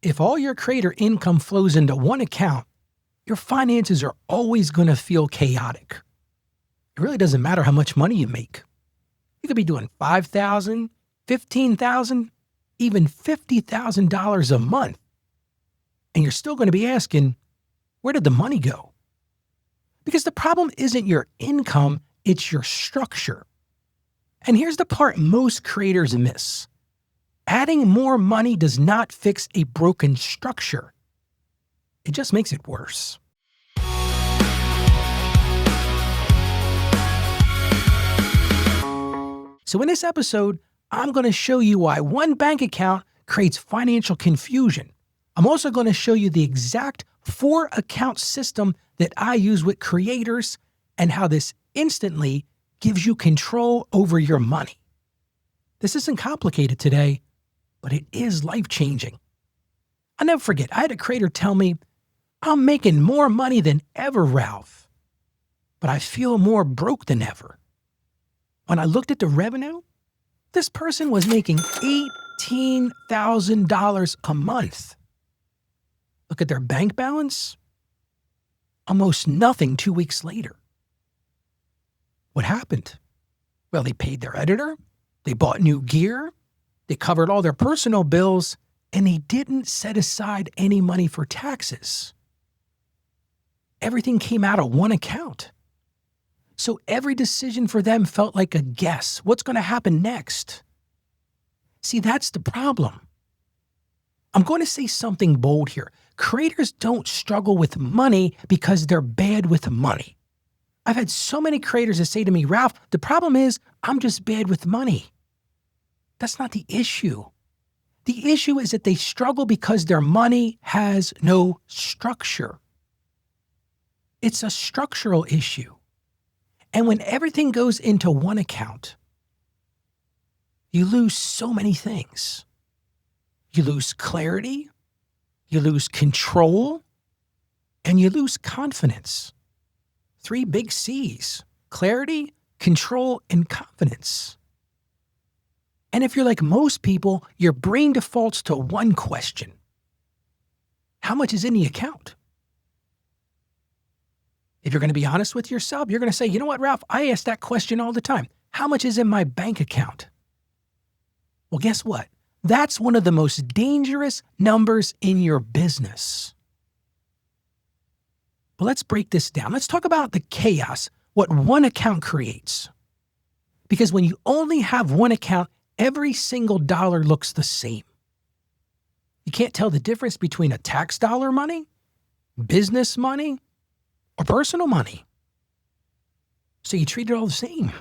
If all your creator income flows into one account, your finances are always going to feel chaotic. It really doesn't matter how much money you make. You could be doing $5,000, $15,000, even $50,000 a month. And you're still going to be asking, where did the money go? Because the problem isn't your income, it's your structure. And here's the part most creators miss. Adding more money does not fix a broken structure. It just makes it worse. So in this episode, I'm going to show you why one bank account creates financial confusion. I'm also going to show you the exact 4-account system that I use with creators and how this instantly gives you control over your money. This isn't complicated today, but it is life-changing. I'll never forget, I had a creator tell me, I'm making more money than ever, Ralph, but I feel more broke than ever. When I looked at the revenue, this person was making $18,000 a month. Look at their bank balance, almost nothing 2 weeks later. What happened? Well, they paid their editor, they bought new gear, they covered all their personal bills, and they didn't set aside any money for taxes. Everything came out of one account. So every decision for them felt like a guess. What's going to happen next? See, that's the problem. I'm going to say something bold here. Creators don't struggle with money because they're bad with money. I've had so many creators that say to me, Ralph, the problem is I'm just bad with money. That's not the issue. The issue is that they struggle because their money has no structure. It's a structural issue. And when everything goes into one account, you lose so many things. You lose clarity, you lose control, and you lose confidence. 3 big C's: clarity, control, and confidence. And if you're like most people, your brain defaults to one question. How much is in the account? If you're going to be honest with yourself, you're going to say, you know what, Ralph, I ask that question all the time. How much is in my bank account? Well, guess what? That's one of the most dangerous numbers in your business. But let's break this down. Let's talk about the chaos, what one account creates. Because when you only have one account, every single dollar looks the same. You can't tell the difference between a tax dollar money, business money, or personal money. So you treat it all the same.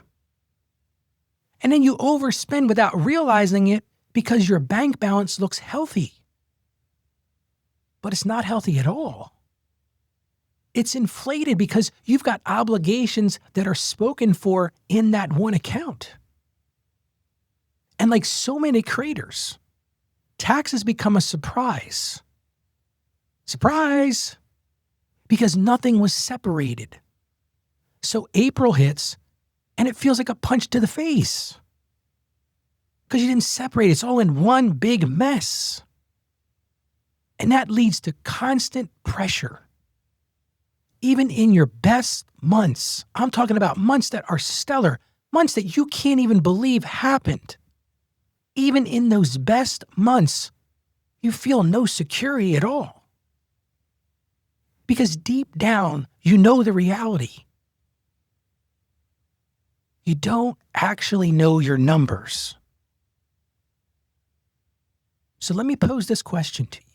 And then you overspend without realizing it because your bank balance looks healthy. But it's not healthy at all. It's inflated because you've got obligations that are spoken for in that one account. And like so many creators, taxes become a surprise. Surprise! Because nothing was separated. So April hits, and it feels like a punch to the face. Because you didn't separate it. It's all in one big mess. And that leads to constant pressure. Even in your best months, I'm talking about months that are stellar, months that you can't even believe happened. Even in those best months, you feel no security at all. Because deep down, you know the reality. You don't actually know your numbers. So let me pose this question to you.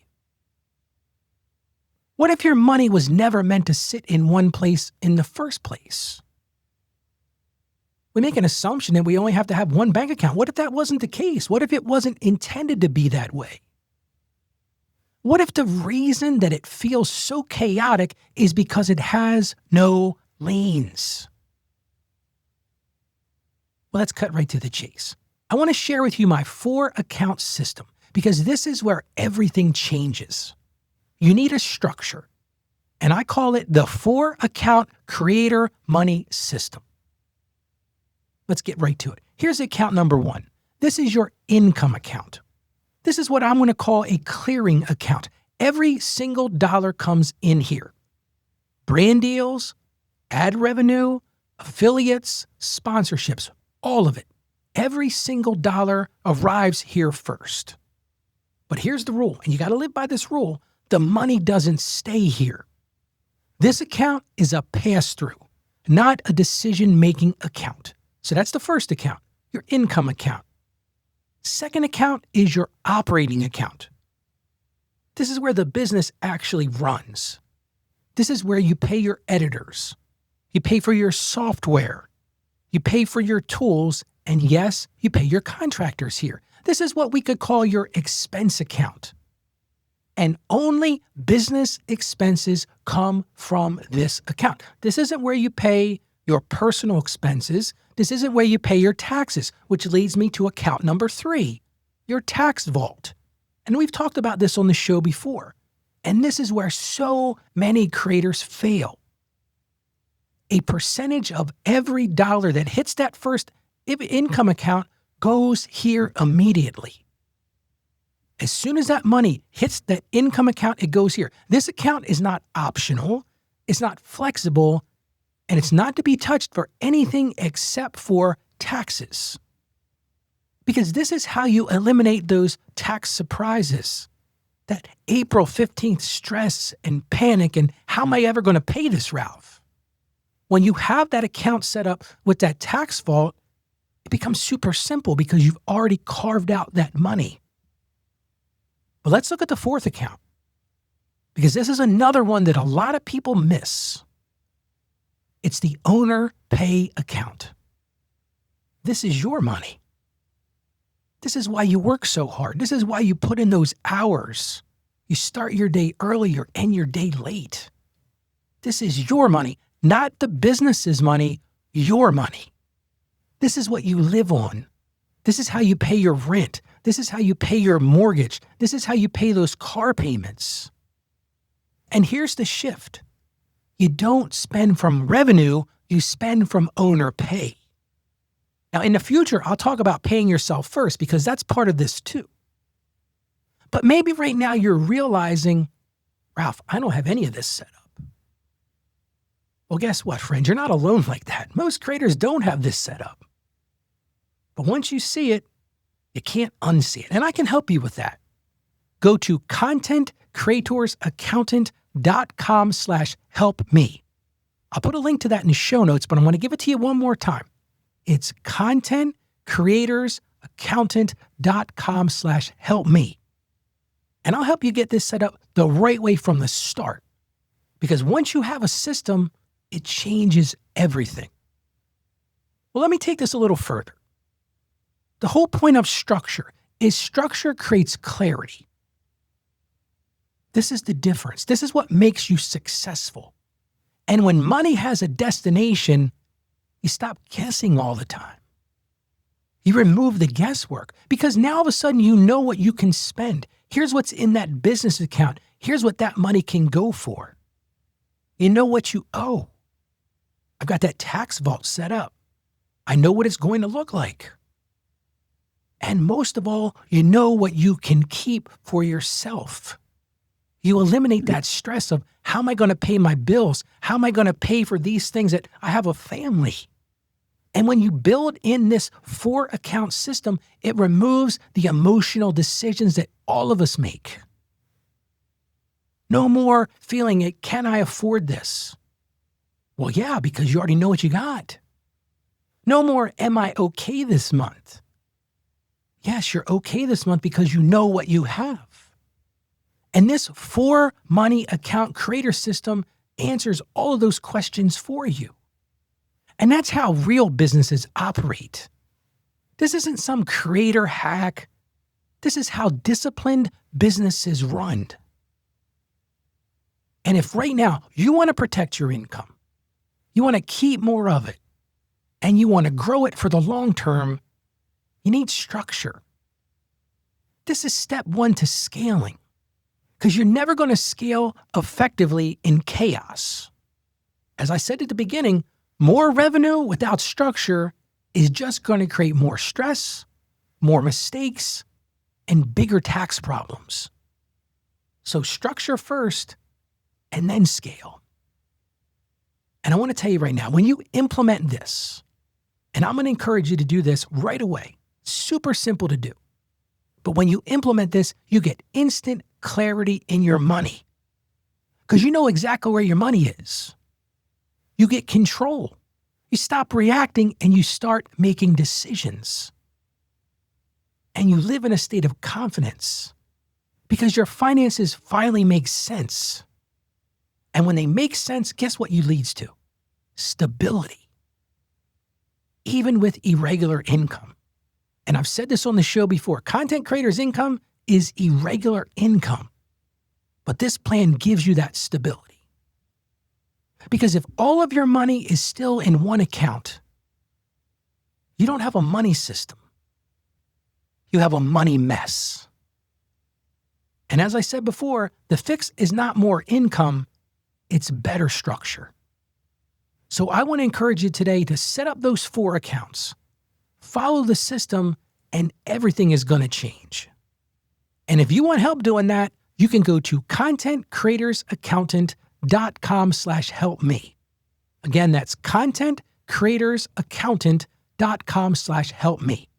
What if your money was never meant to sit in one place in the first place? We make an assumption that we only have to have one bank account. What if that wasn't the case? What if it wasn't intended to be that way? What if the reason that it feels so chaotic is because it has no lanes? Well, let's cut right to the chase. I want to share with you my 4-account system because this is where everything changes. You need a structure, and I call it the 4-account creator money system. Let's get right to it. Here's account number 1. This is your income account. This is what I'm going to call a clearing account. Every single dollar comes in here. Brand deals, ad revenue, affiliates, sponsorships, all of it. Every single dollar arrives here first. But here's the rule, and you got to live by this rule. The money doesn't stay here. This account is a pass-through, not a decision-making account. So that's the first account, your income account. Second account is your operating account. This is where the business actually runs. This is where you pay your editors. You pay for your software. You pay for your tools. And yes, you pay your contractors here. This is what we could call your expense account. And only business expenses come from this account. This isn't where you pay your personal expenses. This isn't where you pay your taxes, which leads me to account number 3, your tax vault. And we've talked about this on the show before. And this is where so many creators fail. A percentage of every dollar that hits that first income account goes here immediately. As soon as that money hits that income account, it goes here. This account is not optional, it's not flexible, and it's not to be touched for anything except for taxes. Because this is how you eliminate those tax surprises. That April 15th stress and panic and how am I ever going to pay this, Ralph? When you have that account set up with that tax vault, it becomes super simple because you've already carved out that money. But let's look at the fourth account, because this is another one that a lot of people miss. It's the owner pay account. This is your money. This is why you work so hard. This is why you put in those hours. You start your day early or end your day late. This is your money, not the business's money, your money. This is what you live on. This is how you pay your rent. This is how you pay your mortgage. This is how you pay those car payments. And here's the shift. You don't spend from revenue, you spend from owner pay. Now, in the future, I'll talk about paying yourself first because that's part of this too. But maybe right now you're realizing, Ralph, I don't have any of this set up. Well, guess what, friend? You're not alone like that. Most creators don't have this set up. But once you see it, you can't unsee it. And I can help you with that. Go to contentcreatorsaccountant.com/help-me. I'll put a link to that in the show notes, but I'm going to give it to you one more time. It's contentcreatorsaccountant.com/help-me. And I'll help you get this set up the right way from the start. Because once you have a system, it changes everything. Well, let me take this a little further. The whole point of structure is structure creates clarity. This is the difference. This is what makes you successful. And when money has a destination, you stop guessing all the time. You remove the guesswork because now all of a sudden you know what you can spend. Here's what's in that business account. Here's what that money can go for. You know what you owe. I've got that tax vault set up. I know what it's going to look like. And most of all, you know what you can keep for yourself. You eliminate that stress of how am I going to pay my bills? How am I going to pay for these things that I have a family? And when you build in this 4-account system, it removes the emotional decisions that all of us make. No more feeling it, can I afford this? Well, yeah, because you already know what you got. No more, am I okay this month? Yes, you're okay this month because you know what you have. And this 4-money account creator system answers all of those questions for you. And that's how real businesses operate. This isn't some creator hack. This is how disciplined businesses run. And if right now you want to protect your income, you want to keep more of it, and you want to grow it for the long term, you need structure. This is step 1 to scaling, because you're never going to scale effectively in chaos. As I said at the beginning, more revenue without structure is just going to create more stress, more mistakes, and bigger tax problems. So structure first and then scale. And I want to tell you right now, when you implement this, and I'm going to encourage you to do this right away, super simple to do. But when you implement this, you get instant clarity in your money because you know exactly where your money is. You get control. You stop reacting and you start making decisions. And you live in a state of confidence because your finances finally make sense. And when they make sense, guess what you leads to? Stability. Even with irregular income. And I've said this on the show before, content creators' income is irregular income. But this plan gives you that stability. Because if all of your money is still in one account, you don't have a money system. You have a money mess. And as I said before, the fix is not more income, it's better structure. So I want to encourage you today to set up those 4 accounts. Follow the system and everything is going to change. And if you want help doing that, you can go to contentcreatorsaccountant.com/help-me. Again, that's contentcreatorsaccountant.com/help-me.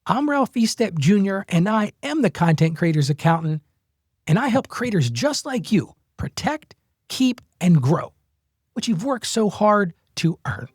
I'm Ralph Estep Jr., and I am the Content Creators Accountant, and I help creators just like you protect, keep, and grow what you've worked so hard to earn.